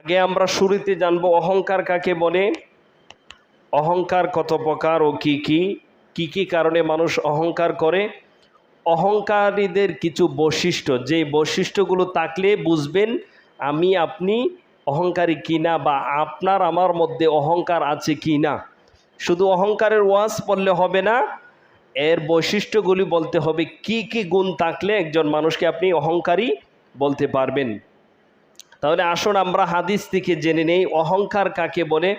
আগে আমরা শুরুতে জানবো অহংকার কাকে বলে, অহংকার কত প্রকার ও কি কি কারণে মানুষ অহংকার করে, অহংকারীদের কিছু বৈশিষ্ট্য, যে বৈশিষ্ট্যগুলো থাকলে বুঝবেন আমি আপনি অহংকারী কিনা বা আপনার আমার মধ্যে অহংকার আছে কি না। শুধু অহংকারের ওয়াজ পড়লে হবে না, এর বৈশিষ্ট্যগুলি বলতে হবে, কি কি গুণ থাকলে একজন মানুষকে আপনি অহংকারী বলতে পারবেন। তাহলে আসুন আমরা হাদিস থেকে জেনে নেই অহংকার কাকে বলে।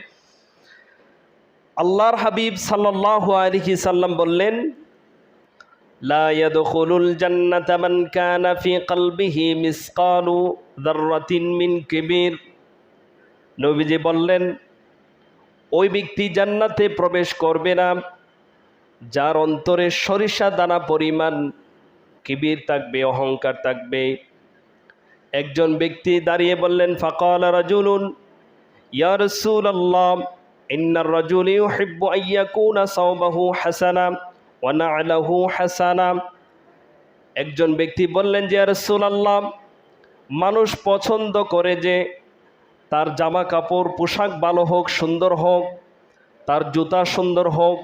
আল্লাহর হাবিব সাল্লাল্লাহু আলাইহি সাল্লাম বললেন, লা ইয়াদখুলুল জান্নাতা মান কানা ফি কলবিহি মিসকালু যাররাতিন মিন কিবির। নবীজি বললেন, ওই ব্যক্তি জান্নাতে প্রবেশ করবে না যার অন্তরে সরিষা দানা পরিমাণ কিবির থাকবে, অহংকার থাকবে। একজন ব্যক্তি দাঁড়িয়ে বললেন, ফাকালা রাজুলুন ইয়া রাসূলুল্লাহ ইন্নার রাজুলা ইউহিব্বু আন ইয়াকুনা সাওবাহু হাসানা ওয়া না'লাহু হাসানা। একজন ব্যক্তি বললেন যে ইয়া রাসূলুল্লাহ, মানুষ পছন্দ করে যে তার জামা কাপড় পোশাক ভালো হোক, সুন্দর হোক, তার জুতা সুন্দর হোক,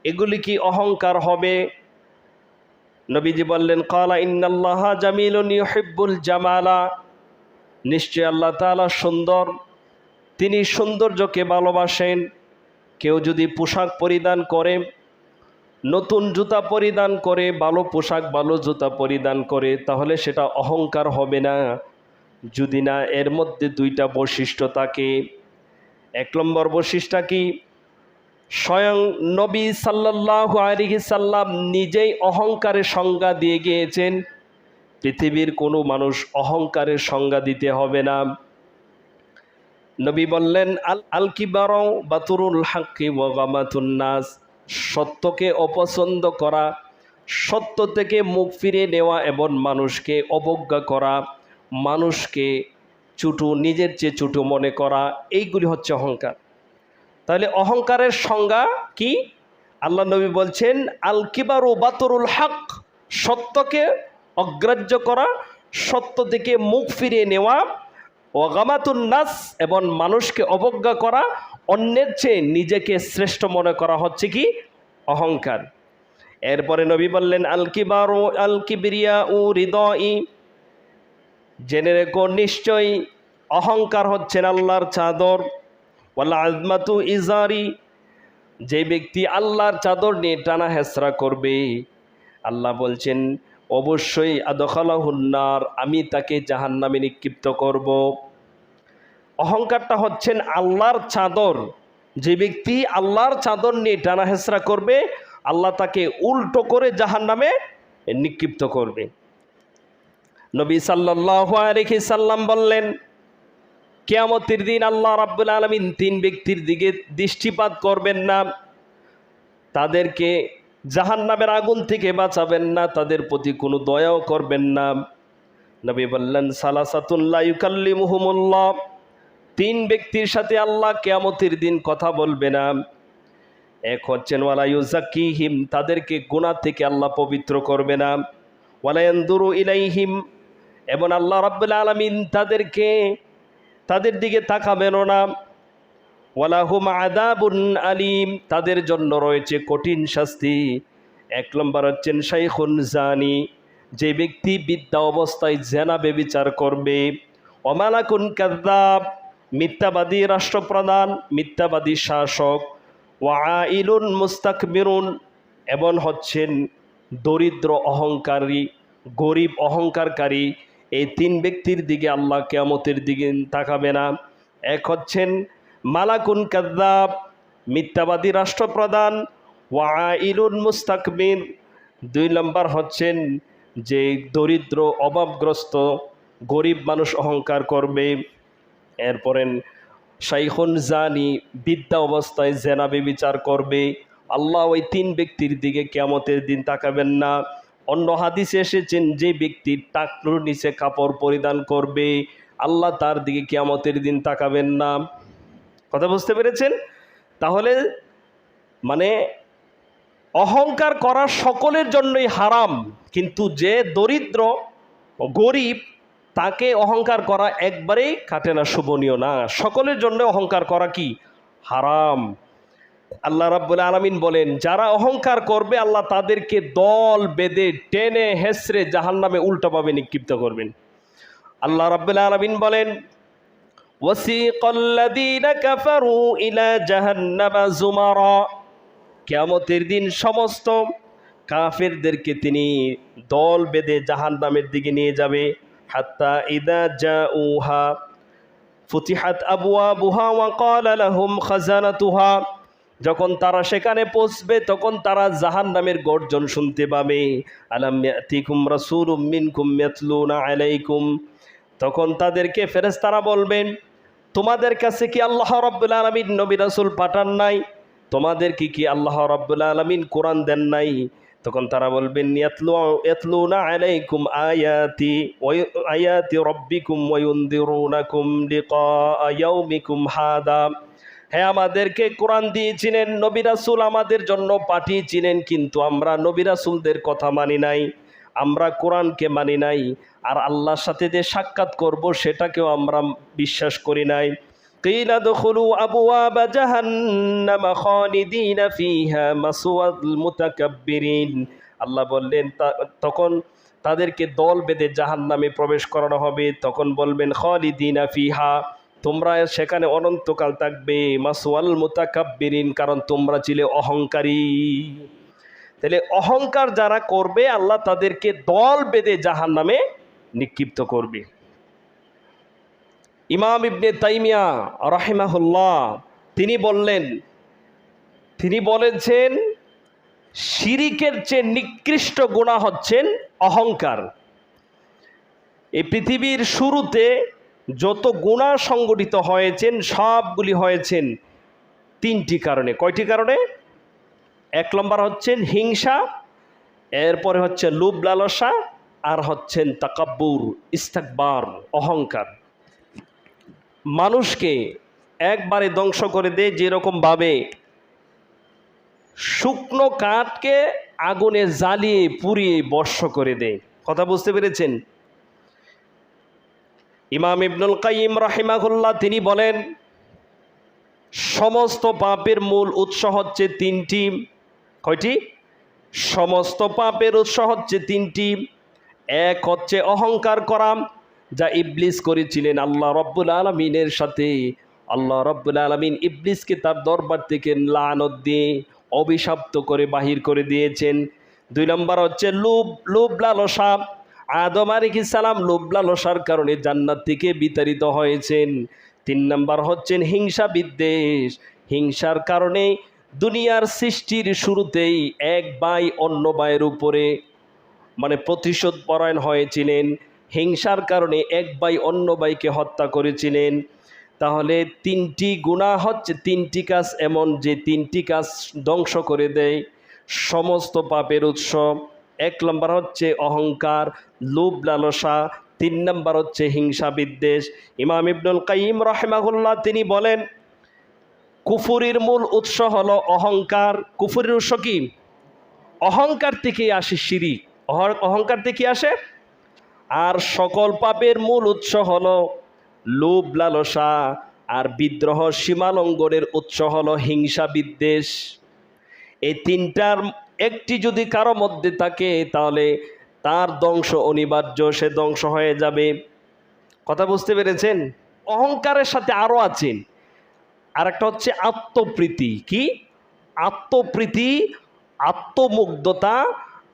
এগুলি কি অহংকার হবে? নবীজি বললেন, ক্বালা ইন্নাল্লাহা জামিলুন ইউহিব্বুল জামালা। নিশ্চয় আল্লাহ তাআলা সুন্দর, তিনি সৌন্দর্যকে ভালোবাসেন। কেউ যদি পোশাক পরিধান করে, নতুন জুতা পরিধান করে, ভালো পোশাক ভালো জুতা পরিধান করে, তাহলে সেটা অহংকার হবে না যদি না এর মধ্যে দুইটা বৈশিষ্ট্য থাকে। এক নম্বর বৈশিষ্ট্য কি? স্বয়ং নবী সাল্লাল্লাহু আলাইহি সাল্লাম নিজেই অহংকারের সংজ্ঞা দিয়ে গিয়েছেন, পৃথিবীর কোনো মানুষ অহংকারের সংজ্ঞা দিতে হবে না। নবী বললেন, আল কিবারু বাতুরুল হাক্কি ওয়া গামাতুন নাস। সত্যকে অপছন্দ করা, সত্য থেকে মুখ ফিরে নেওয়া এবং মানুষকে অবজ্ঞা করা, মানুষকে ছোটো, নিজের চেয়ে ছোটো মনে করা, এইগুলি হচ্ছে অহংকার। তাহলে অহংকারের সংজ্ঞা কি? আল্লাহ নবী বলছেন, আল কিবারু বাতুরুল হক, সত্যকে অগ্রাহ্য করা, সত্য থেকে মুখ ফিরিয়ে নেওয়া, ওয়া গামাতুন নাস, এবং মানুষকে অবজ্ঞা করা, অন্যের চেয়ে নিজেকে শ্রেষ্ঠ মনে করা হচ্ছে কি? অহংকার। এরপরে নবী বললেন, আল কিবারু আল কিবরিয়া উ হৃদয়। জেনে রেখো, নিশ্চয়ই অহংকার হচ্ছেন আল্লাহর চাদর। ওয়াল আজমাতু ইজারি, যে ব্যক্তি আল্লাহর চাদর নিয়ে টানা হেসরা করবে, আল্লাহ বলছেন অবশ্যই আদখালাহুন নার, আমি তাকে জাহান্নামে নিক্ষিপ্ত করব। অহংকারটা হচ্ছেন আল্লাহর চাদর। যে ব্যক্তি আল্লাহর চাদর নিয়ে টানা হেসরা করবে, আল্লাহ তাকে উল্টো করে জাহান্নামে নিক্ষিপ্ত করবে। নবী সাল্লাল্লাহু আলাইহি সাল্লাম বললেন, কিয়ামতের দিন আল্লাহ রাব্বুল আলামিন তিন ব্যক্তির দিকে দৃষ্টিপাত করবেন না, তাদেরকে জাহান্নামের আগুন থেকে বাঁচাবেন না, তাদের প্রতি কোনো দয়াও করবেন না। নবী বললেন, সালাসাতুন লা ইউকাল্লিমুহুমুল্লাহ, তিন ব্যক্তির সাথে আল্লাহ কিয়ামতের দিন কথা বলবে না। এক হচ্ছেন ওয়ালা ইউযাক্কিহিম, তাদেরকে গুনাহ থেকে আল্লাহ পবিত্র করবে না। ওয়ালা ইয়ানদুরু ইলাইহিম, এবং আল্লাহ রাব্বুল আলামিন তাদের দিকে তাকাবেনও না। ওয়ালাহুম আযাবুন আলীম, তাদের জন্য রয়েছে কঠিন শাস্তি। এক নম্বর হচ্ছেন শাইখুন জানি, যে ব্যক্তি বিদ্যা অবস্থায় জেনা ব্যভিচার করবে। ওয়ামালাকুন কাযযাব, মিথ্যাবাদী রাষ্ট্রপ্রধান, মিথ্যাবাদী শাসক। ওয়াআইলুন মুস্তাকবিরুন, এবং হচ্ছেন দরিদ্র অহংকারী, গরিব অহংকারকারী। এই তিন ব্যক্তির দিকে আল্লাহ কিয়ামতের দিকে তাকাবে না। এক হচ্ছেন মালাকুন কাযযাব, মিথ্যাবাদী রাষ্ট্রপ্রধান। ওয়াআইলুন মুস্তাকবির, দুই নম্বর হচ্ছেন যে দরিদ্র অভাবগ্রস্ত গরিব মানুষ অহংকার করবে। এরপরে শাইখুন জানি, বিদ্যা অবস্থায় জেনা ব্যভিচার করবে। আল্লাহ ওই তিন ব্যক্তির দিকে কিয়ামতের দিন তাকাবেন না। অন্য হাদিসে এসেছেন, যে ব্যক্তি টাকনুর নিচে কাপড় পরিধান করবে, আল্লাহ তার দিকে কিয়ামতের দিন তাকাবেন না। কথা বুঝতে পেরেছেন? তাহলে মানে অহংকার করা সকলের জন্যই হারাম, কিন্তু যে দরিদ্র গরিব তাকে অহংকার করা একবারেই কাটে না, শোভনীয় না। সকলের জন্য অহংকার করা কি? হারাম। আল্লাহ রাব্বুল আলামিন বলেন, যারা অহংকার করবে আল্লাহ তাদেরকে দল বেঁধে টেনে হেসড়ে জাহান্নামে উল্টাভাবে নিক্ষিপ্ত করবেন। আল্লাহ রাব্বুল আলামিন বলেন, ওয়াসিকাল্লাযীনা কাফারু ইলা জাহান্নামা যুমারা, কিয়ামতের দিন সমস্ত কাফেরদেরকে তিনি দল বেঁধে জাহান্নামের দিকে নিয়ে যাবে। হাত্তা ইযা জাউহা ফুতিহাত আবওয়াবুহা ওয়া ক্বালা লাহুম খাজানাতুহা, যখন তারা সেখানে পৌঁছবে তখন তারা জাহান্নামের গর্জন শুনতে পাবে। আলাম ইয়াতিকুম রাসূলুম মিনকুম ইয়াতলুনা আলাইকুম, তখন তাদেরকে ফেরেশতারা বলবেন, তোমাদের কাছে কি আল্লাহ রাব্বুল আলামিন নবী রাসূল পাঠান নাই? তোমাদেরকে কি আল্লাহ রাব্বুল আলামিন কোরআন দেন নাই? তখন তারা বলবেন, ইয়াতলুনা আলাইকুম আয়াতি রাব্বিকুম ওয়া ইউনদিরুনাকুম লিকা ইয়াউমিকুম হাদা, হ্যাঁ আমাদেরকে কোরআন দিয়েছিলেন, নবী রাসূল আমাদের জন্য পাঠিয়েছিলেন, কিন্তু আমরা নবী রাসূলদের কথা মানি নাই, আমরা কোরআনকে মানি নাই, আর আল্লাহর সাথে যে সাক্ষাৎ করব সেটাকেও আমরা বিশ্বাস করি নাই। কিলা দুখুলু আবওয়াবা জাহান্নামা খালিদিনা ফিহা মাসওয়াল মুতাকাব্বিরিন, আল্লাহ বললেন তখন তাদেরকে দল বেঁধে জাহান্নামে প্রবেশ করানো হবে। তখন বলবেন, খালিদিনা ফিহা, তোমরা সেখানে অনন্তকাল থাকবে। মাসওয়াল মুতাকাব্বিরিন, কারণ তোমরা ছিলে অহংকারী। তাহলে অহংকার যারা করবে আল্লাহ তাদেরকে দল বেঁধে জাহান্নামে নিক্ষিপ্ত করবে। ইমাম ইবনে তাইমিয়া রাহিমাহুল্লাহ তিনি বলেছেন শিরিকের চেয়ে নিকৃষ্ট গুনাহ হচ্ছেন অহংকার। এই পৃথিবীর শুরুতে যত গুনাহ সংগঠিত হয়েছেন সবগুলি হয়েছেন তিনটি কারণে। কয়টি কারণে? এক নম্বর হচ্ছেন হিংসা, এরপরে হচ্ছে লোভ লালসা, আর হচ্ছেন তাকাব্বুর, ইস্তিকবার, অহংকার। মানুষকে একবারে ধ্বংস করে দেয়, যেরকম ভাবে শুকনো কাঠকে আগুনে জ্বালিয়ে পুড়িয়ে ভস্ম করে দেয়। কথা বুঝতে পেরেছেন? ইমাম ইবনুল কাইয়িম রাহিমাহুল্লাহ তিনি বলেন, সমস্ত পাপের মূল উৎস হচ্ছে তিনটি। কয়টি? সমস্ত পাপের উৎস হচ্ছে তিনটি। এক হচ্ছে অহংকার করা, যা ইবলিস করেছিলেন আল্লাহ রাব্বুল আলামিনের সাথে। আল্লাহ রাব্বুল আলামিন ইবলিসকে তার দরবার থেকে লানত দিয়ে অভিশপ্ত করে বাহির করে দিয়েছেন। দুই নম্বর হচ্ছে লোভ লালসা, আদম আলাইহিস সালাম লোভ লালসার কারণে জান্নাত থেকে বিতাড়িত হয়েছেন। তিন নম্বর হচ্ছেন হিংসা বিদ্বেষ, হিংসার কারণে দুনিয়ার সৃষ্টির শুরুতেই এক ভাই অন্য ভাইয়ের উপরে প্রতিশোধ পরায়ণ হয়েছিলেন। হিংসার কারণে এক ভাই অন্য ভাইকে হত্যা করেছিলেন। তাহলে তিনটি গুনাহ হচ্ছে তিনটি কাজ এমন, যে তিনটি কাজ ধ্বংস করে দেয় সমস্ত পাপের উৎস। এক নম্বর হচ্ছে অহংকার, লোভ লালসা, তিন নম্বর হচ্ছে হিংসা বিদ্বেষ। ইমাম ইবনুল কাইয়িম রাহিমাহুল্লাহ তিনি বলেন, কুফরির মূল উৎস হলো অহংকার। কুফরির উৎস কি? অহংকার থেকে আসে শিরিক, অহংকার থেকে আসে। আর সকল পাপের মূল উৎস হলো লোভ লালসা, আর বিদ্রোহ সীমালঙ্ঘনের উৎস হলো হিংসা বিদ্বেষ। এই তিনটার একটি যদি কারো মধ্যে থাকে তাহলে তার ধ্বংস অনিবার্য, সে ধ্বংস হয়ে যাবে। কথা বুঝতে পেরেছেন? অহংকারের সাথে আরও আছেন আর একটা হচ্ছে আত্মপ্রীতি। কি? আত্মপ্রীতি, আত্মমুগ্ধতা,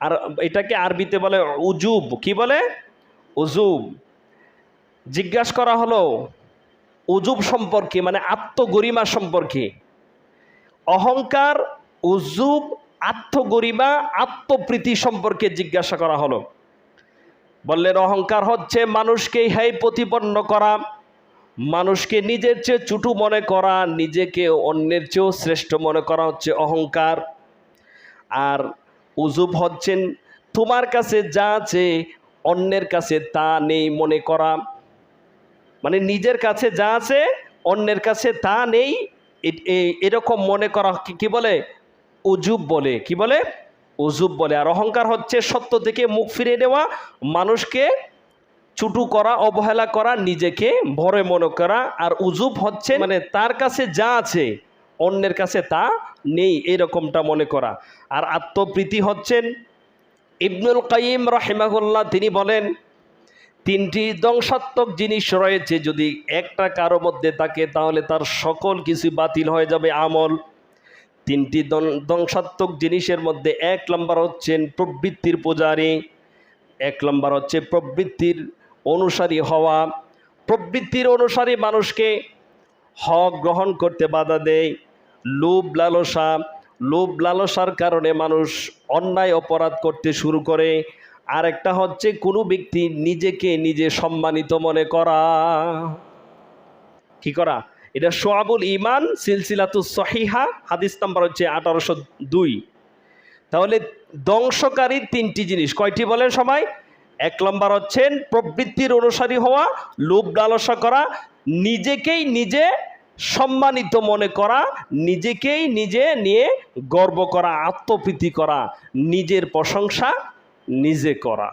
আর এটাকে আরবিতে বলে উজুব। কি বলে? উজুব। জিজ্ঞাসা করা হলো উজুব সম্পর্কে, আত্মগরিমা সম্পর্কে। অহংকার, উজুব, আত্মগরিমা, আত্মপ্রীতি সম্পর্কে জিজ্ঞাসা করা হলো। বললেন অহংকার হচ্ছে মানুষকে হেয় প্রতিপন্ন করা, মানুষকে নিজের চেয়ে ছোট মনে করা, নিজেকে অন্যের চেয়েও শ্রেষ্ঠ মনে করা হচ্ছে অহংকার। আর উজুব হচ্ছেন তোমার কাছে যা আছে অন্যের কাছে তা নেই মনে করা, নিজের কাছে যা আছে অন্যের কাছে তা নেই, এরকম মনে করা কি বলে? উজুব বলে। কি বলে? উজুব বলে। আর অহংকার হচ্ছে সত্য থেকে মুখ ফিরিয়ে নেওয়া, মানুষকে চুটু করা, অবহেলা করা, নিজেকে বড় মনে করা। আর উজুব হচ্ছে মানে তার কাছে যা আছে অন্যের কাছে তা নেই, এরকমটা মনে করা। আর আত্মপ্রীতি হচ্ছেন, ইবনুল কাইয়িম রাহিমাহুল্লাহ তিনি বলেন, তিনটি ধ্বংসাত্মক জিনিস রয়েছে, যদি একটা কারো মধ্যে থাকে তাহলে তার সকল কিছু বাতিল হয়ে যাবে আমল। তিনটি ধ্বংসাত্মক জিনিসের মধ্যে 1 নম্বর হচ্ছেন প্রবৃত্তির পূজারী, 1 নম্বর হচ্ছে প্রবৃত্তির অনুসারী হওয়া। প্রবৃত্তির অনুসারী মানুষকে হক গ্রহণ করতে বাধা দেয়। লোভ লালসার কারণে মানুষ অন্যায় অপরাধ করতে শুরু করে। আর একটা হচ্ছে কোনো ব্যক্তি নিজেকে নিজে সম্মানিত মনে করা। কি করা? এটা শুআবুল ঈমান সিলসিলাতুস সহিহা হাদিস নাম্বার হচ্ছে 1802। তাহলে ধ্বংসকারী তিনটি জিনিস কয়টি বলেন সবাই? 1 নম্বর হচ্ছেন প্রবৃত্তির অনুসারী হওয়া, লোভ লালসা করা, নিজেকেই নিজে সম্মানিত মনে করা, নিজেকেই নিজে নিয়ে গর্ব করা, আত্মপ্রীতি করা, নিজের প্রশংসা নিজে করা।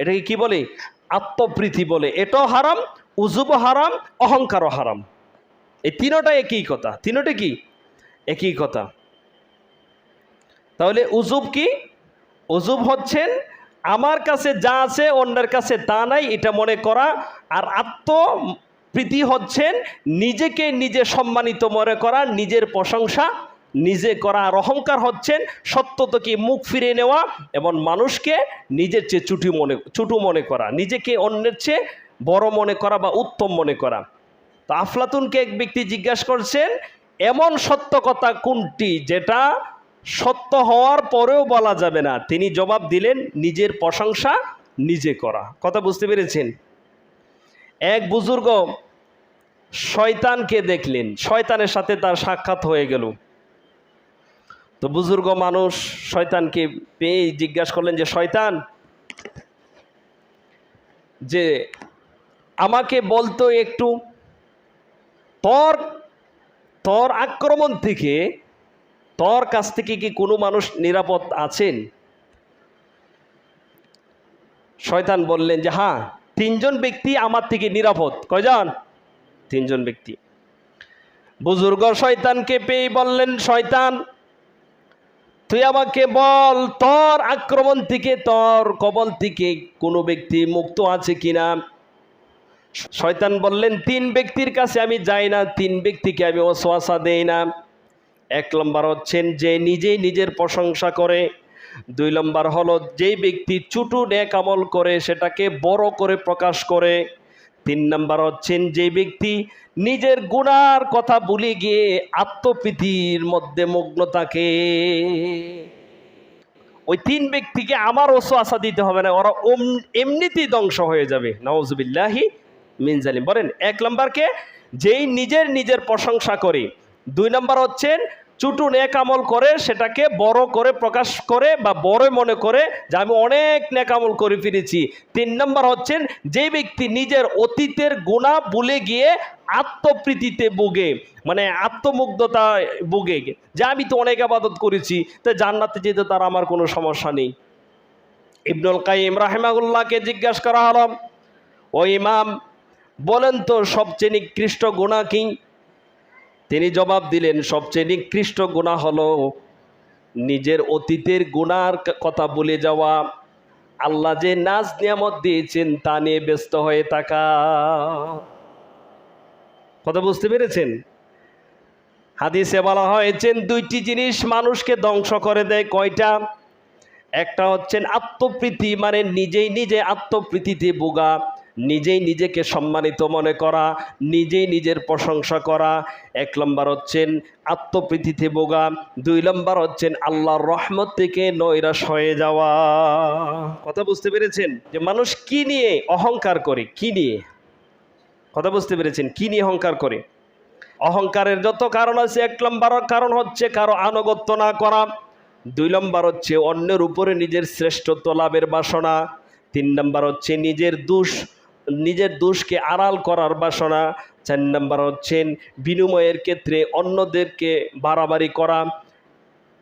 এটাকে কি বলে? আত্মপ্রীতি বলে। এটাও হারাম, উজুবও হারাম, অহংকারও হারাম। এই তিনোটা একই কথা। তিনোটা কি? একই কথা। তাহলে উজুব কি? উজুব হচ্ছেন আমার কাছে যা আছে অন্যের কাছে তা নাই, এটা মনে করা। আর আত্মপ্রীতি হচ্ছেন নিজেকে নিজে সম্মানিত মনে করা, নিজের প্রশংসা নিজে করা। আর অহংকার হচ্ছেন সত্য থেকে মুখ ফিরে নেওয়া এবং মানুষকে নিজের চেয়ে ছোট মনে করা, নিজেকে অন্যের চেয়ে বড় মনে করা বা উত্তম মনে করা। তো আফলাতুনকে এক ব্যক্তি জিজ্ঞাসা করছেন, এমন সত্য কথা কোনটি যেটা সত্য হওয়ার পরেও বলা যাবে না? তিনি জবাব দিলেন, নিজের প্রশংসা নিজে করা। কথা বুঝতে পেরেছেন? এক বুজুর্গ শয়তানকে দেখলেন, শয়তানের সাথে তার সাক্ষাৎ হয়ে গেল। তো বুজুর্গ মানুষ শয়তানকে পেয়ে জিজ্ঞাসা করলেন যে, শয়তান, যে আমাকে বলতো একটু, তোর আক্রমণ থেকে, তোর কাছ থেকে কি কোনো মানুষ নিরাপদ আছেন? শয়তান বললেন যে হ্যাঁ, 3 জন ব্যক্তি আমার থেকে নিরাপদ। কয়জন? 3 জন ব্যক্তি। বুজুর্গ শয়তানকে পেয়ে বললেন, শয়তান, তুই আমাকে বল, তোর আক্রমণ থেকে, তোর কবল থেকে কোনো ব্যক্তি মুক্ত আছে কিনা? শয়তান বললেন, 3 ব্যক্তির কাছে আমি যাই না, 3 ব্যক্তিকে আমি ওয়াসওয়াসা দেই না। 1 নম্বর হচ্ছেন যে নিজেই নিজের প্রশংসা করে। 2 নম্বর হলো যেই ব্যক্তি ছোট নেক আমল করে সেটাকে বড় করে প্রকাশ করে। 3 নম্বর হচ্ছেন যে ব্যক্তি নিজের গুনার কথা ভুলে গিয়ে আত্মপ্রীতির মধ্যে মগ্ন থাকে। ওই 3 ব্যক্তিকে আমার ওয়াসওয়াসা দিতে হবে না, ওরা এমনিতেই ধ্বংস হয়ে যাবে। নাউজুবিল্লাহি মিন জালিম। বলেন 1 নম্বরকে যেই নিজের প্রশংসা করে। 2 নম্বর হচ্ছেন ছোট নেক আমল করে সেটাকে বড় করে প্রকাশ করে বা বড় মনে করে যে আমি অনেক নেক আমল করে ফিরেছি। 3 নম্বর হচ্ছেন যে ব্যক্তি নিজের অতীতের গুনাহ ভুলে গিয়ে আত্মপ্রীতিতে ভোগে, মানে আত্মমুগ্ধতা ভোগে, যে আমি তো অনেক ইবাদত করেছি, তো জান্নাতে যেতে তার আমার কোনো সমস্যা নেই। ইবনুল কাইয়িম রাহিমাহুল্লাহকে জিজ্ঞাসা করা হলো, ও ইমাম, বলেন তো সবচেয়ে নিকৃষ্ট গুনাহ কি? তিনি জবাব দিলেন, সবচেয়ে নিকৃষ্ট গুনাহ হলো নিজের অতীতের গুনার কথা ভুলে যাওয়া, আল্লাহ যে নাজ নিয়ামত দিয়েছেন তা নিয়ে ব্যস্ত হয়ে থাকা। কথা বুঝতে পেরেছেন? হাদিসে বলা হয়েছে 2টি জিনিস মানুষকে ধ্বংস করে দেয়। কয়টা? একটা হচ্ছেন আত্মপ্রীতি, মানে নিজেই নিজে আত্মপ্রীতিতে ভোগা, নিজেই নিজেকে সম্মানিত মনে করা, নিজেই নিজের প্রশংসা করা। 1 নম্বর হচ্ছেন আত্মপ্রীতিতে ভোগা। 2 নম্বর হচ্ছেন আল্লাহর রহমত থেকে নৈরাশ হয়ে যাওয়া। কথা বুঝতে পেরেছেন? যে মানুষ কি নিয়ে অহংকার করে, কি নিয়ে? কথা বুঝতে পেরেছেন? কি নিয়ে অহংকার করে? অহংকারের যত কারণ আছে, 1 নম্বর কারণ হচ্ছে কারো আনুগত্য না করা। 2 নম্বর হচ্ছে অন্যের উপরে নিজের শ্রেষ্ঠত্ব লাভের বাসনা। 3 নম্বর হচ্ছে নিজের দোষকে আড়াল করার বাসনা। 4 নম্বর হচ্ছেন বিনিময়ের ক্ষেত্রে অন্যদেরকে বাড়াবাড়ি করা।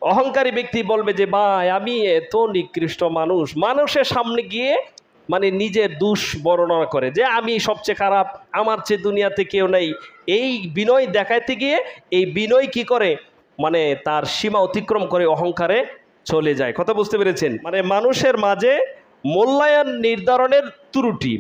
অহংকারী ব্যক্তি বলবে যে ভাই আমি এত নিকৃষ্ট মানুষ, মানুষের সামনে গিয়ে মানে নিজের দোষ বর্ণনা করে যে আমি সবচেয়ে খারাপ, আমার চেয়ে দুনিয়াতে কেউ নেই। এই বিনয় দেখাইতে গিয়ে এই বিনয় কি করে, মানে তার সীমা অতিক্রম করে অহংকারে চলে যায়। কথা বুঝতে পেরেছেন? মানে মানুষের মাঝে মূল্যায়ন নির্ধারণের ত্রুটি,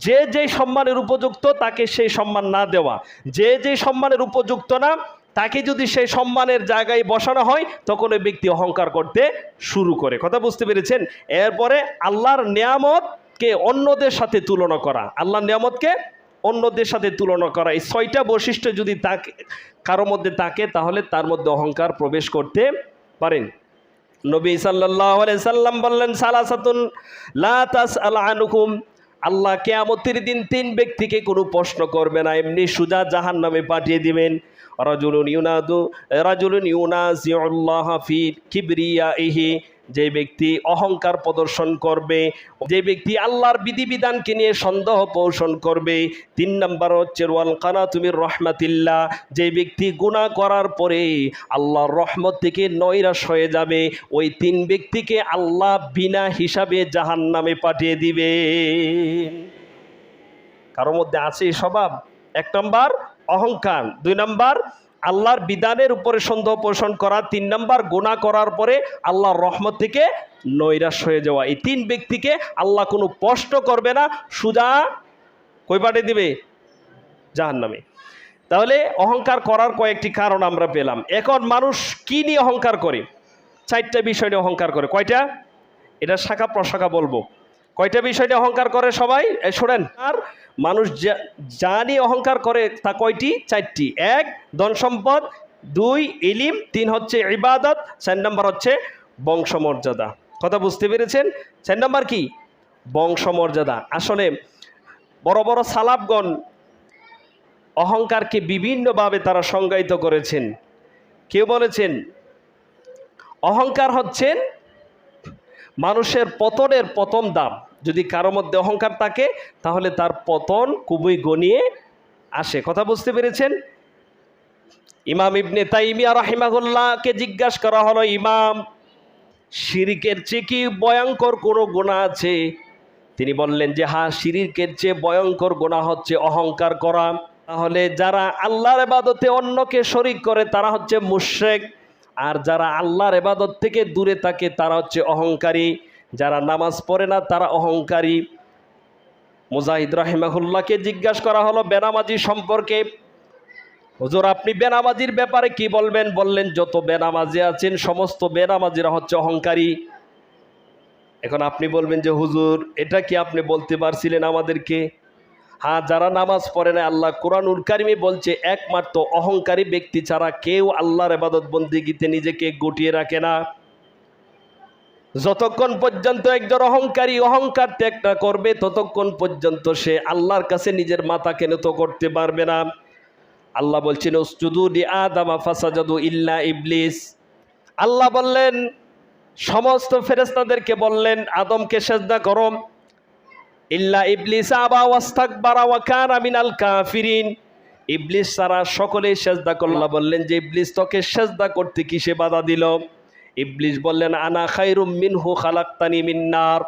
যে যেই সম্মানের উপযুক্ত তাকে সেই সম্মান না দেওয়া, যে যেই সম্মানের উপযুক্ত না তাকে যদি সেই সম্মানের জায়গায় বসানো হয় তখন ওই ব্যক্তি অহংকার করতে শুরু করে। কথা বুঝতে পেরেছেন? এরপরে আল্লাহর নিয়ামতকে অন্যদের সাথে তুলনা করা, আল্লাহর নিয়ামতকে অন্যদের সাথে তুলনা করা, এই 6টা বৈশিষ্ট্য যদি তাকে কারো মধ্যে থাকে তাহলে তার মধ্যে অহংকার প্রবেশ করতে পারেন। নবী সাল্লাল্লাহু আলাইহি সাল্লাম বললেন, সালাসাতুন লা তাসআল আনহুম, আল্লাহ কিয়ামতের দিন 3 ব্যক্তিকে কোনো প্রশ্ন করবে না, এমনি সোজা জাহান্নামে পাঠিয়ে দিবেন। রাজুলুন ইউনাজিউল্লাহ ফি কিবরিয়াইহি, যে ব্যক্তি অহংকার প্রদর্শন করবে, যে ব্যক্তি আল্লাহর বিধিবিধানকে নিয়ে সন্দেহ পোষণ করবে। 3 নম্বর হচ্ছে ওয়াল কানাতু মির রাহমাতিল্লাহ, যে ব্যক্তি গুনাহ করার পরে আল্লাহর রহমত থেকে নৈরাশ হয়ে যাবে, ওই 3 ব্যক্তিকে আল্লাহ বিনা হিসাবে জাহান্নামে পাঠিয়ে দিবে। কারোর মধ্যে আছে এই স্বভাব? 1 নম্বর অহংকার, 2 নম্বর আল্লাহর বিধানের উপরে সন্দেহ পোষণ করা, 3 নম্বর গুনাহ করার পরে আল্লাহর রহমত থেকে নৈরাশ হয়ে যাওয়া। এই 3 ব্যক্তিকে আল্লাহ কোনো প্রশ্ন করবে না, সোজা কই পাঠিয়ে দিবে? জাহান্নামে। তাহলে অহংকার করার কয়েকটি কারণ আমরা পেলাম। এখন মানুষ কি নিয়ে অহংকার করে? 4টা বিষয় নিয়ে অহংকার করে। কয়টা? এটা শাখা প্রশাখা বলবো। কয়টা বিষয় নিয়ে অহংকার করে সবাই শোনেন। আর মানুষ যা নিয়ে অহংকার করে তা কয়টি? 4টি। 1 ধন সম্পদ, 2 ইলম, 3 হচ্ছে ইবাদত, 4 নম্বর হচ্ছে বংশমর্যাদা। কথা বুঝতে পেরেছেন? 4 নম্বর কি? বংশমর্যাদা। আসলে বড় বড় সালাফগণ অহংকারকে বিভিন্নভাবে তারা সংজ্ঞায়িত করেছেন। কেউ বলেছেন অহংকার হচ্ছেন মানুষের পতনের প্রথম ধাপ। যদি কারো মধ্যে অহংকার থাকে তাহলে তার পতন খুবই গনিয়ে আসে। কথা বুঝতে পেরেছেন? ইমাম ইবনে তাইমিয়া রাহিমাহুল্লাহকে জিজ্ঞাসা করা হলো, ইমাম, শিরকের চেয়ে কি ভয়ঙ্কর কোনো গুনাহ আছে? তিনি বললেন যে হ্যাঁ, শিরকের চেয়ে ভয়ঙ্কর গুনাহ হচ্ছে অহংকার করা। তাহলে যারা আল্লাহর ইবাদতে অন্যকে শরীক করে তারা হচ্ছে মুশরিক, আর যারা আল্লাহর ইবাদত থেকে দূরে থাকে তারা হচ্ছে অহংকারী। যারা নামাজ পড়ে না তারা অহংকারী। মুজাহিদ রাহিমাহুল্লাহকে জিজ্ঞাসা করা হলো বেনামাজি সম্পর্কে, হুজুর আপনি বেনামাজির ব্যাপারে কি বলবেন? বললেন যত বেনামাজি আছেন সমস্ত বেনামাজিরা হচ্ছে অহংকারী। এখন আপনি বলবেন যে হুজুর এটা কি আপনি বলতে পারছিলেন আমাদেরকে? হ্যাঁ, যারা নামাজ পড়ে না, আল্লাহ কুরআনুল কারিমে বলছে একমাত্র অহংকারী ব্যক্তি ছাড়া কেউ আল্লাহর ইবাদত বন্দেগীতে নিজেকে গুটিয়ে রাখে না। যতক্ষণ পর্যন্ত একজন অহংকারী অহংকার ত্যাগ না করবে ততক্ষণ পর্যন্ত সে আল্লাহর কাছে নিজের মাথাকে নত করতে পারবে না। আল্লাহ বলছেন উসজুদু লি আদামা ফাসাজাদু ইল্লা ইবলিস। আল্লাহ বললেন সমস্ত ফেরেশতাদেরকে বললেন আদমকে সেজদা করো, ইল্লা ইবলিস আবা ওয়াস্তাকবারা ওয়া কানা মিনাল কাফিরিন। ইবলিস ছাড়া সকলেই সেজদা করল। আল্লাহ বললেন যে ইবলিস তোকে সেজদা করতে কিসে বাধা দিল? ইবলিস বললেন আনা খায়রুম মিনহু খালাকতানি মিন নার,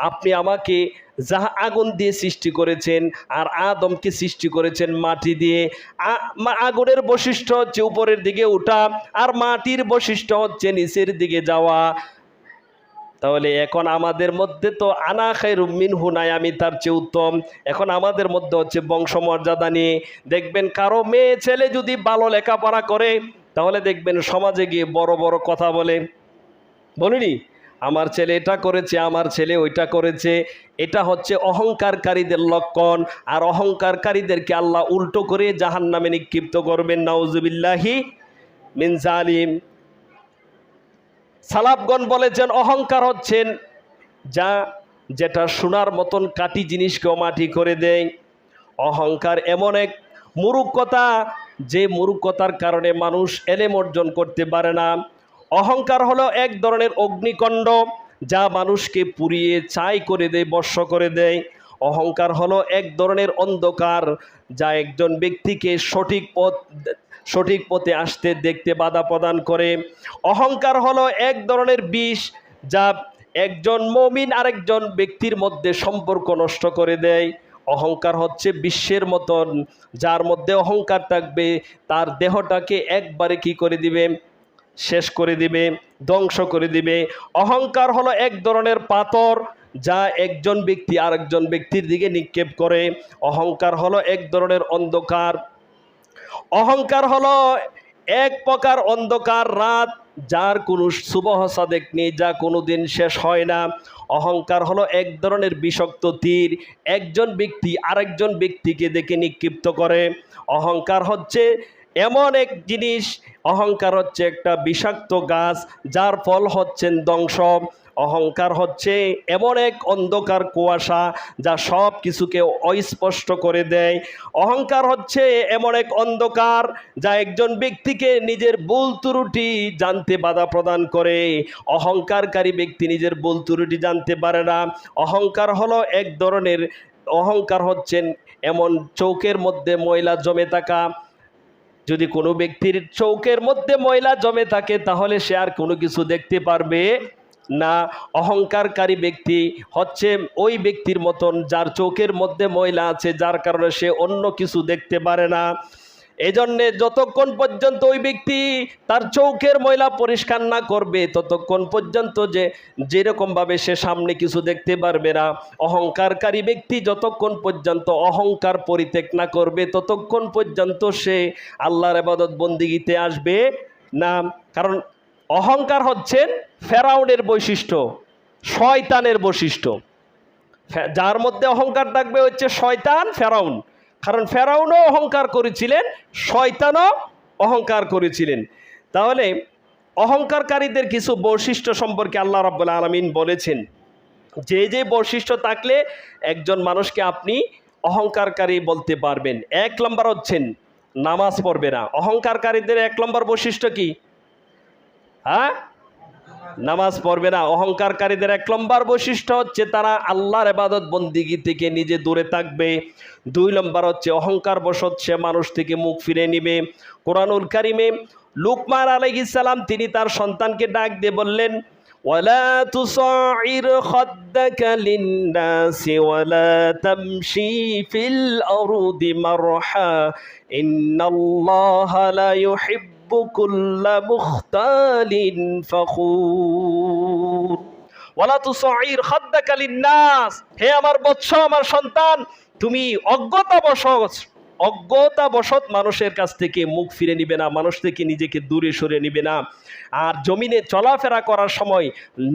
আপনি আমাকে আগুন দিয়ে সৃষ্টি করেছেন আর আদমকে সৃষ্টি করেছেন মাটি দিয়ে। আগুনের বৈশিষ্ট্য হচ্ছে উপরের দিকে ওঠা আর মাটির বৈশিষ্ট্য হচ্ছে নিচের দিকে যাওয়া। তাহলে এখন আমাদের মধ্যে তো আনা খায়রুম মিনহু নাই, আমি তার চেয়ে উত্তম। এখন আমাদের মধ্যে হচ্ছে বংশমর্যাদা নিয়ে। দেখবেন কারো মেয়ে ছেলে যদি ভালো লেখাপড়া করে তাহলে দেখবেন সমাজে গিয়ে বড় বড় কথা বলে, বলিনি আমার ছেলে এটা করেছে, আমার ছেলে ওইটা করেছে। এটা হচ্ছে অহংকারকারীদের লক্ষণ। আর অহংকারকারীদেরকে আল্লাহ উল্টো করে জাহান্নামে নিক্ষিপ্ত করবেন, নাউজুবিল্লাহি মিন জালিম। সালাফগণ বলেছেন অহংকার হচ্ছেন যেটা সোনার মতন কাটি জিনিসকেও মাটি করে দেয়। অহংকার এমন এক মূর্খতা যে মূর্খতার কারণে মানুষ এলেম অর্জন করতে পারে না। অহংকার হলো এক ধরনের অগ্নিকুণ্ড যা মানুষকে পুড়িয়ে ছাই করে দেয়, ভস্ম করে দেয়। অহংকার হলো এক ধরনের অন্ধকার যা একজন ব্যক্তিকে সঠিক পথে আসতে দেখতে বাধা প্রদান করে। অহংকার হলো এক ধরনের বিষ যা একজন মুমিন আরেকজন ব্যক্তির মধ্যে সম্পর্ক নষ্ট করে দেয়। অহংকার হচ্ছে বিশ্বের মতন, যার মধ্যে অহংকার থাকবে তার দেহটাকে একবারে কি করে দিবে, শেষ করে দিবে, ধ্বংস করে দিবে। অহংকার হলো এক ধরনের পাথর যা একজন ব্যক্তি আরেকজন ব্যক্তির দিকে নিক্ষেপ করে। অহংকার হলো এক ধরনের অন্ধকার। অহংকার হলো এক প্রকার অন্ধকার রাত, যার কোনো সুবহ সাদেক নেই, যা কোনো দিন শেষ হয় না। অহংকার হলো এক ধরনের বিষাক্ত তীর, একজন ব্যক্তি আরেকজন ব্যক্তিকে দেখে নিক্ষিপ্ত করে। অহংকার হচ্ছে এমন এক জিনিস, অহংকার হচ্ছে একটা বিষাক্ত গাছ, যার ফল হচ্ছেন ধ্বংস। অহংকার হচ্ছে এমন এক অন্ধকার কুয়াশা যা সব কিছুকে অস্পষ্ট করে দেয়। অহংকার হচ্ছে এমন এক অন্ধকার যা একজন ব্যক্তিকে নিজের ভুল ত্রুটি জানতে বাধা প্রদান করে। অহংকারকারী ব্যক্তি নিজের ভুল ত্রুটি জানতে পারে না। অহংকার হলো এক ধরনের, অহংকার হচ্ছেন এমন চৌকের মধ্যে ময়লা জমে থাকা। যদি কোনো ব্যক্তির চৌকের মধ্যে ময়লা জমে থাকে তাহলে সে আর কোনো কিছু দেখতে পারবে না। অহংকারকারী ব্যক্তি হচ্ছে ওই ব্যক্তির মতন যার চোখের মধ্যে ময়লা আছে, যার কারণে সে অন্য কিছু দেখতে পারে না। এজন্যে যতক্ষণ পর্যন্ত ওই ব্যক্তি তার চোখের ময়লা পরিষ্কার না করবে ততক্ষণ পর্যন্ত যেরকমভাবে সে সামনে কিছু দেখতে পারবে না। অহংকারকারী ব্যক্তি যতক্ষণ পর্যন্ত অহংকার পরিত্যাগ না করবে ততক্ষণ পর্যন্ত সে আল্লাহর ইবাদত বন্দিগিতে আসবে না। কারণ অহংকার হচ্ছেন ফেরাউনের বৈশিষ্ট্য, শয়তানের বৈশিষ্ট্য। যার মধ্যে অহংকার থাকবে হচ্ছে শয়তান, ফেরাউন। কারণ ফেরাউনও অহংকার করেছিলেন, শয়তানও অহংকার করেছিলেন। তাহলে অহংকারকারীদের কিছু বৈশিষ্ট্য সম্পর্কে আল্লাহ রাব্বুল আলামিন বলেছেন, যে যে বৈশিষ্ট্য থাকলে একজন মানুষকে আপনি অহংকারকারী বলতে পারবেন। এক নম্বর হচ্ছেন নামাজ পড়বে না। অহংকারকারীদের এক নম্বর বৈশিষ্ট্য কি? হ্যাঁ, নামাজ পড়বে না। অহংকারকারীদের এক নম্বর বৈশিষ্ট্য হচ্ছে তারা আল্লাহর ইবাদত বন্দিগি থেকে নিজে দূরে থাকবে। দুই নম্বর হচ্ছে অহংকার বশত সে মানুষ থেকে মুখ ফিরে নিবে। কোরআনুল কারিমে লুকমান আলাইহিস সালাম তিনি তার সন্তানকে ডাক দিয়ে বললেন, ওয়ালা তুসাইর খাদ্দাকা লিন্নাসি ওয়ালা তামশি ফিল আরদি মারহা ইন্নাল্লাহা লা ইউহিব্বু কুল্লা মুখতালিন ফখুর। ওয়ালা তুসাইর খাদ্দাকা লিন্নাস, হে আমার বৎস, আমার সন্তান, তুমি অজ্ঞতাবশত মানুষের কাছ থেকে মুখ ফিরে নিবে না, মানুষ থেকে নিজেকে দূরে সরে নিবে না। আর জমিনে চলাফেরা করার সময়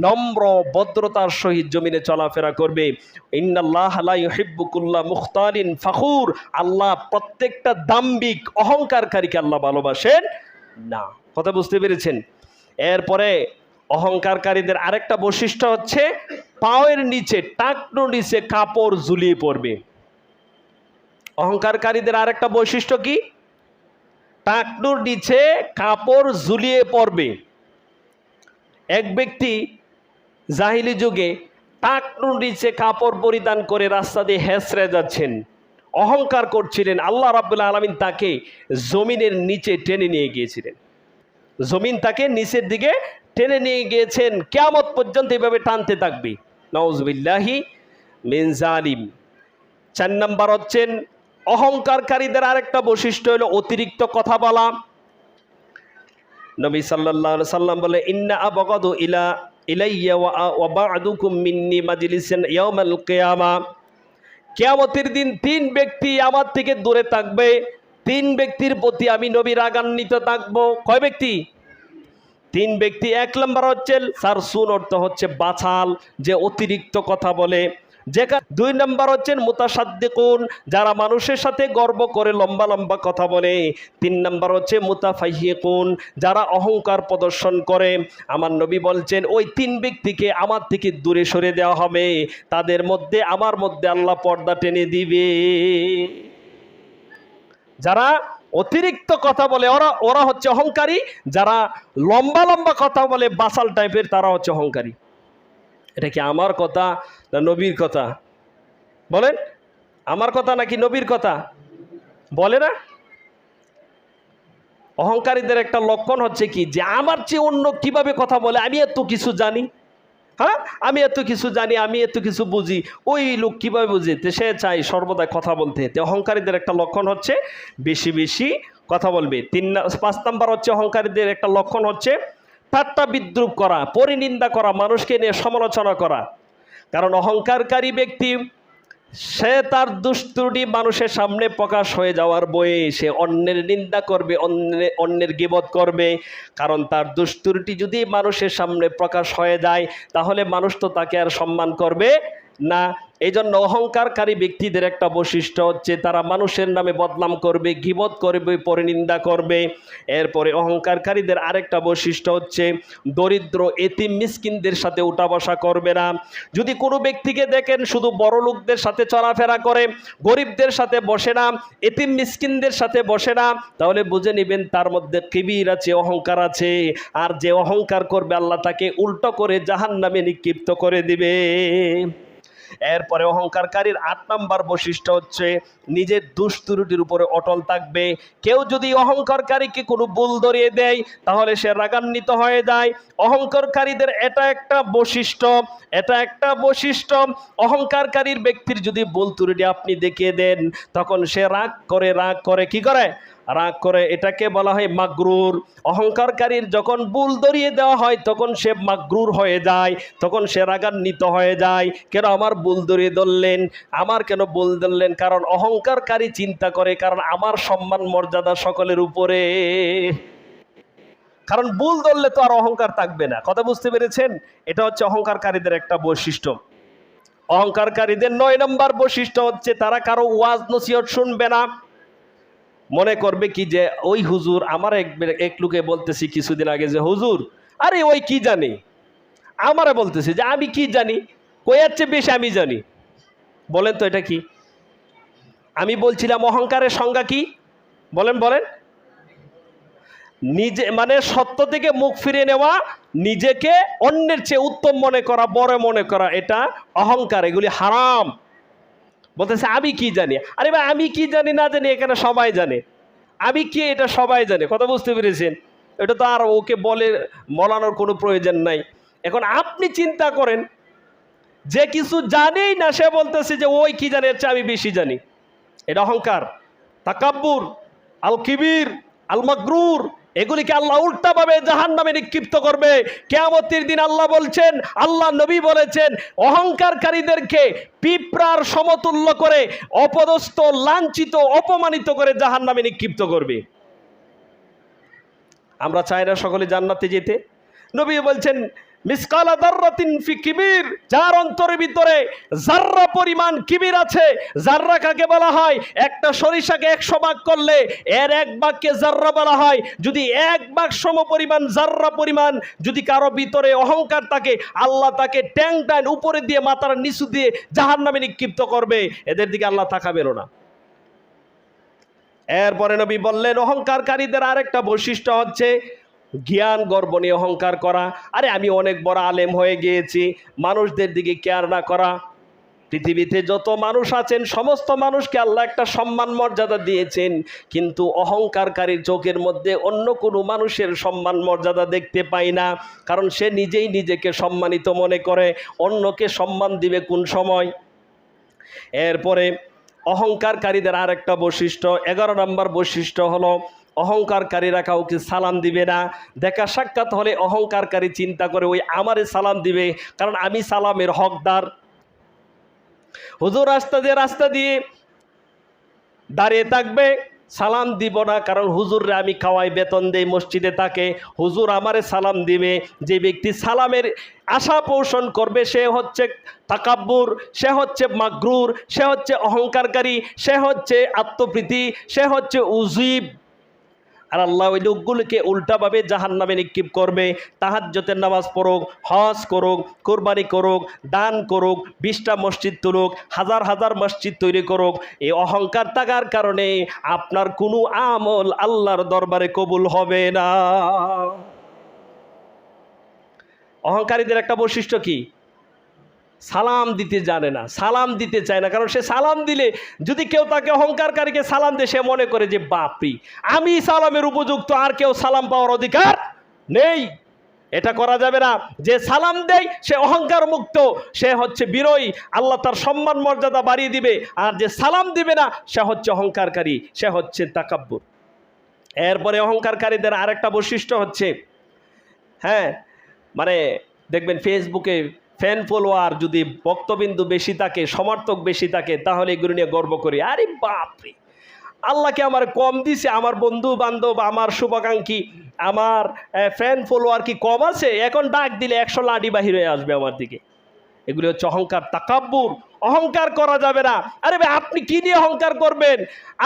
নম্র ভদ্রতার সহিত জমিনে চলাফেরা করবে। ইন্নাল্লাহা লা ইউহিব্বু কুল্লা মুখতালিন ফখুর, আল্লাহ প্রত্যেকটা দাম্ভিক অহংকারকারীকে আল্লাহ ভালোবাসেন না। কথা বুঝতে পেরেছেন? এরপরে অহংকারকারীদের আরেকটা বৈশিষ্ট্য হচ্ছে পায়ের নিচে, টাকনুর নিচে কাপড় ঝুলিয়ে পড়বে। অহংকারকারীদের আরেকটা বৈশিষ্ট্য কি? টাকনুর নিচে কাপড় ঝুলিয়ে পড়বে। এক ব্যক্তি জাহিলি যুগে টাকনুর নিচে কাপড় পরিধান করে রাস্তা দিয়ে হেঁচড়ে যাচ্ছেন, অহংকার করছিলেন। আল্লাহ রাব্বুল আলামিন তাকে জমিনের নিচে টেনে নিয়ে গিয়েছিলেন। জমিন তাকে নিচের দিকে টেনে নিয়ে গিয়েছেন, কিয়ামত পর্যন্ত এভাবে টানতে থাকবে। নাউযুবিল্লাহি মিন জালিম। 4 নম্বর হচ্ছেন অহংকারকারীদের আরেকটা বৈশিষ্ট্য হলো অতিরিক্ত কথা বলা। নবী সাল্লাল্লাহু আলাইহি সাল্লাম বলে, ইন্না আবগাদু ইলাইয়া ওয়া বা'দুকুম মিন্নি মাজলিসান ইয়াউমাল কিয়ামা। কিয়ামতের দিন 3 ব্যক্তি আমার থেকে দূরে থাকবে। 3 ব্যক্তির প্রতি আমি নবী রাগান্বিত থাকবো। কয় ব্যক্তি? 3 ব্যক্তি। 1 নম্বর হচ্ছে সারসুন, অর্থ হচ্ছে বাছাল, যে অতিরিক্ত কথা বলে। 2 নম্বর হচ্ছেন মুতাসাদ্দিকুন, যারা মানুষের সাথে গর্ব করে লম্বা লম্বা কথা বলে। 3 নম্বর হচ্ছে মুতাফাহিকুন, যারা অহংকার প্রদর্শন করে। আমার নবী বলছেন ওই 3 ব্যক্তিকে আমার থেকে দূরে সরে দেওয়া হবে, তাদের মধ্যে আমার মধ্যে আল্লাহ পর্দা টেনে দিবে। যারা অতিরিক্ত কথা বলে ওরা হচ্ছে অহংকারী, যারা লম্বা লম্বা কথা বলে বাসাল টাইপের তারা হচ্ছে অহংকারী। এটা কি আমার কথা না নবীর কথা? বলেন, আমার কথা নাকি নবীর কথা? বলে না? অহংকারীদের একটা লক্ষণ হচ্ছে কি, যে আমার চেয়ে অন্য কিভাবে কথা বলে, আমি এত কিছু জানি। হ্যাঁ, আমি এত কিছু জানি, আমি এত কিছু বুঝি। ওই লোক কীভাবে বুঝে? সে চাই সর্বদা কথা বলতে। অহংকারীদের একটা লক্ষণ হচ্ছে বেশি বেশি কথা বলবে। 5 নাম্বার হচ্ছে অহংকারীদের একটা লক্ষণ হচ্ছে ঠাট্টা বিদ্রুপ করা, পরিনিন্দা করা, মানুষকে নিয়ে সমালোচনা করা। কারণ অহংকারী ব্যক্তি সে তার দুষ্ত্রুটি মানুষের সামনে প্রকাশ হয়ে যাওয়ার বয়ে সে অন্যের নিন্দা করবে, অন্যের গীবত করবে। কারণ তার দুষ্ত্রুটি যদি মানুষের সামনে প্রকাশ হয়ে যায় তাহলে মানুষ তো তাকে আর সম্মান করবে না। এই জন্য অহংকারী ব্যক্তিদের একটা বৈশিষ্ট্য হচ্ছে তারা মানুষের নামে বদনাম করবে, গীবত করবে, পরিনিন্দা করবে। এরপরে অহংকারীদের আরেকটা বৈশিষ্ট্য হচ্ছে দরিদ্র এতিম মিসকিনদের সাথে উঠা বসা করবে না। যদি কোনো ব্যক্তিকে দেখেন শুধু বড় লোকদের সাথে চলাফেরা করে, গরিবদের সাথে বসে না, এতিম মিসকিনদের সাথে বসে না, তাহলে বুঝে নেবেন তার মধ্যে কিবির আছে, অহংকার আছে। আর যে অহংকার করবে আল্লাহ তাকে উল্টো করে জাহান্নামে নিক্ষিপ্ত করে দিবে। এরপরে অহংকারীর 8 নাম্বার বৈশিষ্ট্য হচ্ছে নিজের দুষ্ত্রুটির উপরে অটল থাকবে। কেউ যদি অহংকারীকে কোনো ভুল ধরিয়ে দেয় তাহলে সে রাগান্বিত হয়ে যায়। অহংকারীদের এটা একটা বৈশিষ্ট্য। অহংকারীর ব্যক্তির যদি ভুল ত্রুটি আপনি দেখিয়ে দেন তখন সে রাগ করে কি করে? রাগ করে। এটাকে বলা হয় মাগরুর। অহংকারীর যখন ভুল ধরিয়ে দেওয়া হয় তখন সে মাগরুর হয়ে যায়, তখন সে রাগান্বিত হয়ে যায়। কেন আমার ভুল ধরিয়ে ধরলেন, আমার কেন ভুল ধরলেন? কারণ অহংকারী চিন্তা করে কারণ আমার সম্মান মর্যাদা সকলের উপরে। কারণ ভুল ধরলে তো আর অহংকার থাকবে না। কথা বুঝতে পেরেছেন? এটা হচ্ছে অহংকারীদের একটা বৈশিষ্ট্য। অহংকারীদের 9 নম্বর বৈশিষ্ট্য হচ্ছে তারা কারো ওয়াজ নসিহত শুনবে না। মনে করবে কি যে ওই হুজুর, আমার এক লোকে বলতেছি কিছুদিন আগে যে হুজুর আরে ওই কি জানি, আমারে বলতেছি যে আমি কি জানি, কইয়ার চেয়ে বেশি আমি জানি। বলেন তো এটা কি? আমি বলছিলাম অহংকারের সংজ্ঞা কি? বলেন। নিজে মানে সত্য থেকে মুখ ফিরিয়ে নেওয়া, নিজেকে অন্যের চেয়ে উত্তম মনে করা, বড় মনে করা, এটা অহংকার। এগুলি হারাম। বলতেছে আমি কি জানি। আরে ভাই, আমি কি জানি না জানি এখানে সবাই জানে। আমি কি এটা সবাই জানে। কথা বুঝতে পেরেছেন? এটা তো আর ওকে বলানোর কোনো প্রয়োজন নাই। এখন আপনি চিন্তা করেন যে কিছু জানেই না সে বলতেছে যে ওই কি জানে এর চেয়ে আমি বেশি জানি। এটা অহংকার, তাকাব্বুর, আল কিবির, আল মাগরুর। এগুলিকে আল্লাহ উল্টাভাবে জাহান্নামে নিক্ষিপ্ত করবে কিয়ামতের দিন। আল্লাহ বলছেন, আল্লাহ নবী বলেছেন অহংকারীদেরকে পিঁপড়ার সমতুল্য করে অপদস্থ, লাঞ্ছিত, অপমানিত করে জাহান্নামে নিক্ষিপ্ত করবে। আমরা চাই না সকলে জান্নাতে যেতে? নবী বলছেন মিসকালা দাররাতিন ফি কিবির, যার অন্তরের ভিতরে জাররা পরিমাণ কিবির আছে। জাররা কাকে বলা হয়? একটা সরিষাকে 100 ভাগ করলে এর 1 ভাগকে জাররা বলা হয়। যদি 1 ভাগ সম পরিমাণ জাররা পরিমাণ যদি কারো ভিতরে অহংকার থাকে, আল্লাহ তাকে ট্যাং উপরে দিয়ে মাথার নিচু দিয়ে জাহান্নামে নিক্ষিপ্ত করবে। এদের দিকে আল্লাহ তাকাবেন না। এরপরে নবী বললেন অহংকারীদের আরেকটা বৈশিষ্ট্য হচ্ছে জ্ঞান গর্ব নিয়ে অহংকার করা। আরে আমি অনেক বড় আলেম হয়ে গিয়েছি, মানুষদের দিকে কেয়ার না করা। পৃথিবীতে যত মানুষ আছেন সমস্ত মানুষকে আল্লাহ একটা সম্মান মর্যাদা দিয়েছেন, কিন্তু অহংকারীর চোখের মধ্যে অন্য কোনো মানুষের সম্মান মর্যাদা দেখতে পাই না। কারণ সে নিজেই নিজেকে সম্মানিত মনে করে, অন্যকে সম্মান দিবে কোন সময়? এরপরে অহংকারীদের আরেকটা বৈশিষ্ট্য, 11 নম্বর বৈশিষ্ট্য হলো অহংকারীরা কাউকে সালাম দিবে না। দেখা সাক্ষাৎ হলে অহংকারী চিন্তা করে ওই আমারে সালাম দিবে, কারণ আমি সালামের হকদার। হুজুর রাস্তা দিয়ে দাঁড়িয়ে থাকবে, সালাম দিব না, কারণ হুজুররে আমি খাওয়াই, বেতন দেই, মসজিদে থাকে, হুজুর আমারে সালাম দিবে। যে ব্যক্তি সালামের আশা পোষণ করবে সে হচ্ছে তাকাব্বুর, সে হচ্ছে মাগরুর, সে হচ্ছে অহংকারী, সে হচ্ছে আত্মপ্রীতি, সে হচ্ছে উজিব। আর আল্লাহ ওই লোকগুলোকে উল্টাভাবে জাহান্নামে নিক্ষেপ করবে। তাহাজ্জুদের নামাজ পড়ুক, হজ করুক, কোরবানি করুক, দান করুক, 20টা মসজিদ তুলুক, হাজার মসজিদ তৈরি করুক, এই অহংকার থাকার কারণে আপনার কোনো আমল আল্লাহর দরবারে কবুল হবে না। অহংকারীদের একটা বৈশিষ্ট্য কি? সালাম দিতে জানে না, সালাম দিতে চায় না। কারণ সে সালাম দিলে যদি কেউ তাকে অহংকারীকে সালাম দেয় সে মনে করে যে বাপরি আমি সালামের উপযুক্ত, আর কেউ সালাম পাওয়ার অধিকার নেই। এটা করা যাবে না। যে সালাম দেয় সে অহংকার মুক্ত, সে হচ্ছে বিনয়ী, আল্লাহ তার সম্মান মর্যাদা বাড়িয়ে দিবে। আর যে সালাম দিবে না সে হচ্ছে অহংকারকারী, সে হচ্ছে তাকাব্বুর। এরপরে অহংকারকারীদের আরেকটা বৈশিষ্ট্য হচ্ছে, হ্যাঁ মানে দেখবেন ফেসবুকে ফ্যান ফলোয়ার যদি ভক্তবিন্দু বেশি থাকে, সমর্থক বেশি থাকে, তাহলে এগুলো নিয়ে গর্ব করি, আরে বাপরে আল্লাহকে আমার কম দিছে, আমার বন্ধু বান্ধব, আমার শুভাকাঙ্ক্ষী, আমার ফ্যান ফলোয়ার কি কম আছে? এখন ডাক দিলে 100 লাডি বাহির হয়ে আসবে আমার দিকে। এগুলি হচ্ছে অহংকার, তাকাব্বুর। অহংকার করা যাবে না। আরে ভাই আপনি কি নিয়ে অহংকার করবেন?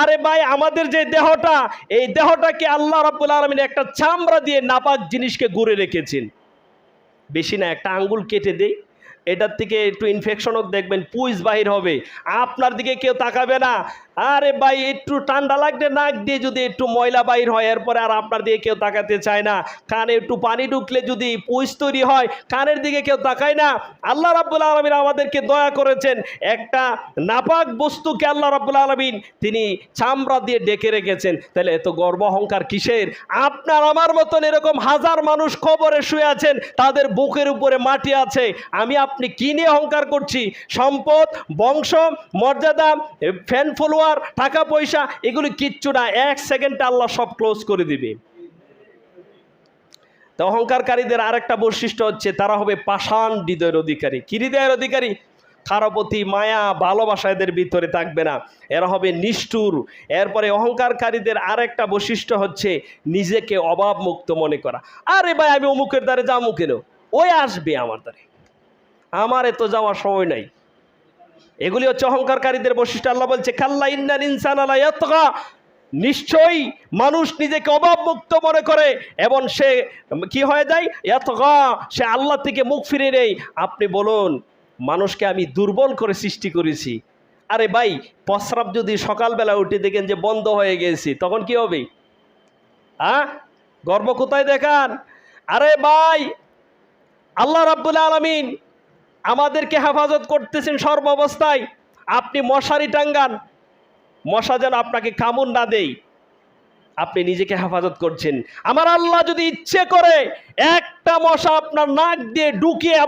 আরে ভাই আমাদের যে দেহটা, এই দেহটাকে আল্লাহ রাব্বুল আলামিন একটা চামড়া দিয়ে নাপাক জিনিসকে গুঁড়ে রেখেছেন, বেশি না, একটা আঙ্গুল কেটে দেই, এটার থেকে একটু ইনফেকশন হোক, দেখবেন পুইজ বাহির হবে, আপনার দিকে কেউ তাকাবে না। আরে ভাই একটু ঠান্ডা লাগলে নাক দিয়ে যদি একটু ময়লা বাহির হয়, এরপরে আর আপনার দিকে কেউ তাকাতে চায় না। কানে একটু পানি ঢুকলে যদি পুইজ তৈরি হয়, কানের দিকে কেউ তাকায় না। আল্লাহ রাব্বুল আলামিন আমাদেরকে দয়া করেছেন, একটা নাপাক বস্তুকে আল্লাহ রাব্বুল আলামিন তিনি চামড়া দিয়ে ডেকে রেখেছেন। তাহলে এত গর্ব অহংকার কিসের? আপনার আমার মতন এরকম হাজার মানুষ কবরে শুয়ে আছেন, তাদের বুকের উপরে মাটি আছে। আপনি কি নিয়ে অহংকার করছি? সম্পদ, বংশ, মর্যাদা, ফ্যান ফলোয়ার, টাকা পয়সা, এগুলি কিচ্ছু না, 1 সেকেন্ডে আল্লাহ সব ক্লোজ করে দিবে। তো অহংকারকারীদের আরেকটা বৈশিষ্ট্য হচ্ছে তারা হবে পাষাণ হৃদয়ের অধিকারী। কি হৃদয়ের অধিকারী? কারো প্রতি মায়া ভালোবাসা এদের ভিতরে থাকবে না, এরা হবে নিষ্ঠুর। এরপরে অহংকারকারীদের আরেকটা বৈশিষ্ট্য হচ্ছে নিজেকে অভাবমুক্ত মনে করা। আরে ভাই আমি অমুকের দ্বারে যাবো কেন, ওই আসবে আমার দ্বারে, আমার এত যাওয়ার সময় নাই। এগুলি হচ্ছে অহংকারকারীদের বৈশিষ্ট্য। আল্লাহ বলছে কাল্লা ইন্নাল ইনসানা লা ইয়াতগা, নিশ্চয়ই মানুষ নিজেকে অভাবমুক্ত মনে করে এবং সে কি হয়ে যায়? ইয়াতগা, সে আল্লাহ থেকে মুখ ফিরে নেই। আপনি বলুন মানুষকে আমি দুর্বল করে সৃষ্টি করেছি। আরে ভাই প্রস্রাব যদি সকালবেলা উঠে দেখেন যে বন্ধ হয়ে গেছে, তখন কি হবে? গর্ব কোথায় দেখান? আরে ভাই আল্লাহ রাব্বুল আলামিন আমাদেরকে হেফাজত করতেছেন সর্বাবস্থায়। আপনি মশারি টাঙ্গান, মশা যেন আপনাকে কামড় না দেয়, আপনি নিজেকে হেফাজত করছেন। আমার আল্লাহ যদি ইচ্ছে করে একটা মশা আপনার নাক দিয়ে ঢুকিয়ে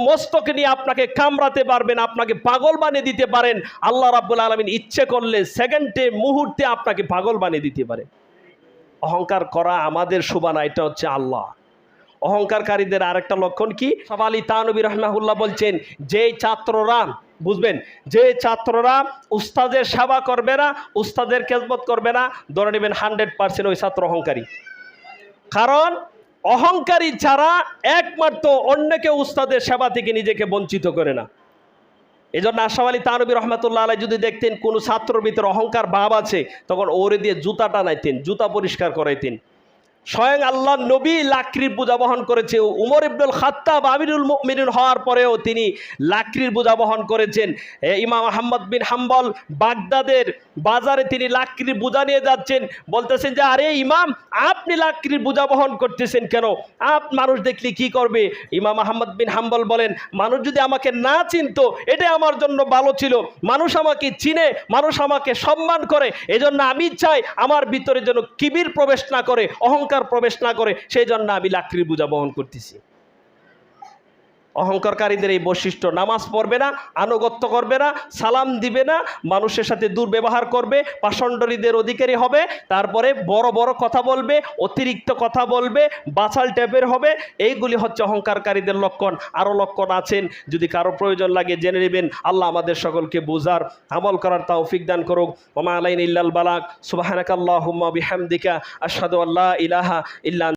মস্তকে নিয়ে আপনাকে কামড়াতে পারবেন, আপনাকে পাগল বানিয়ে দিতে পারেন। আল্লাহ রাব্বুল আলামিন ইচ্ছে করলে সেকেন্ডে, মুহূর্তে আপনাকে পাগল বানিয়ে দিতে পারে। অহংকার করা আমাদের শোভা না, এটা হচ্ছে আল্লাহ। অহংকারকারীদের আরেকটা লক্ষণ কি? শাহ আলী তানবী রাহমাহুল্লাহ বলছেন, যে ছাত্ররা, বুঝবেন, যে ছাত্ররা উস্তাদের সেবা করবে না, উস্তাদের খেদমত করবে না, ধরে নেবেন 100% ওই ছাত্র অহংকারী। কারণ অহংকারী ছাড়া একমাত্র অন্যকে উস্তাদের সেবা থেকে নিজেকে বঞ্চিত করে না। এই জন্য শাহ আলী তানবী রহমাতুল্লাহ আলাইহি যদি দেখতেন কোনো ছাত্রের ভিতরে অহংকার ভাব আছে, তখন ওরে দিয়ে জুতা টানাইতেন, জুতা পরিষ্কার করাইতেন। স্বয়ং আল্লাহ নবী লাকড়ির বোঝা বহন করেছে। উমর ইবনুল খাত্তাব আমিরুল মুমিনিন হওয়ার পরেও তিনি লাকড়ির বোঝা বহন করেছেন। ইমাম আহমদ বিন হাম্বল বাগদাদের বাজারে তিনি লাকড়ির বোঝা নিয়ে যাচ্ছেন, বলতেছেন যে আরে ইমাম আপনি লাকড়ির বোঝা বহন করতেছেন কেন? মানুষ দেখলে কি করবে? ইমাম আহমদ বিন হাম্বল বলেন, মানুষ যদি আমাকে না চিনতো এটাই আমার জন্য ভালো ছিল। মানুষ আমাকে চিনে, মানুষ আমাকে সম্মান করে, এজন্য আমি চাই আমার ভিতরে যেন কিবির প্রবেশ না করে, অহংকার প্রবেশ না করে, সেই জন্য আমি লাকড়ির বোঝা বহন করতেছি। অহংকারকারীদের এই বৈশিষ্ট্য। নামাজ পড়বে না, আনুগত্য করবে না, সালাম দিবে না, মানুষের সাথে দুর্ব্যবহার করবে, পাষণ্ডরীদের অধিকারী হবে, তারপরে বড় বড় কথা বলবে, অতিরিক্ত কথা বলবে, বাচাল টাইপের হবে। এইগুলি হচ্ছে অহংকারকারীদের লক্ষণ। আরও লক্ষণ আছেন, যদি কারো প্রয়োজন লাগে জেনে নেবেন। আল্লাহ আমাদের সকলকে বুঝার, আমল করার তৌফিক দান করুক। ওয়া মা আলাইনা ইল্লাল বালাগ। সুবহানাকাল্লাহুম্মা বিহামদিকা আশহাদু আল্লা ইলাহা ইল্লা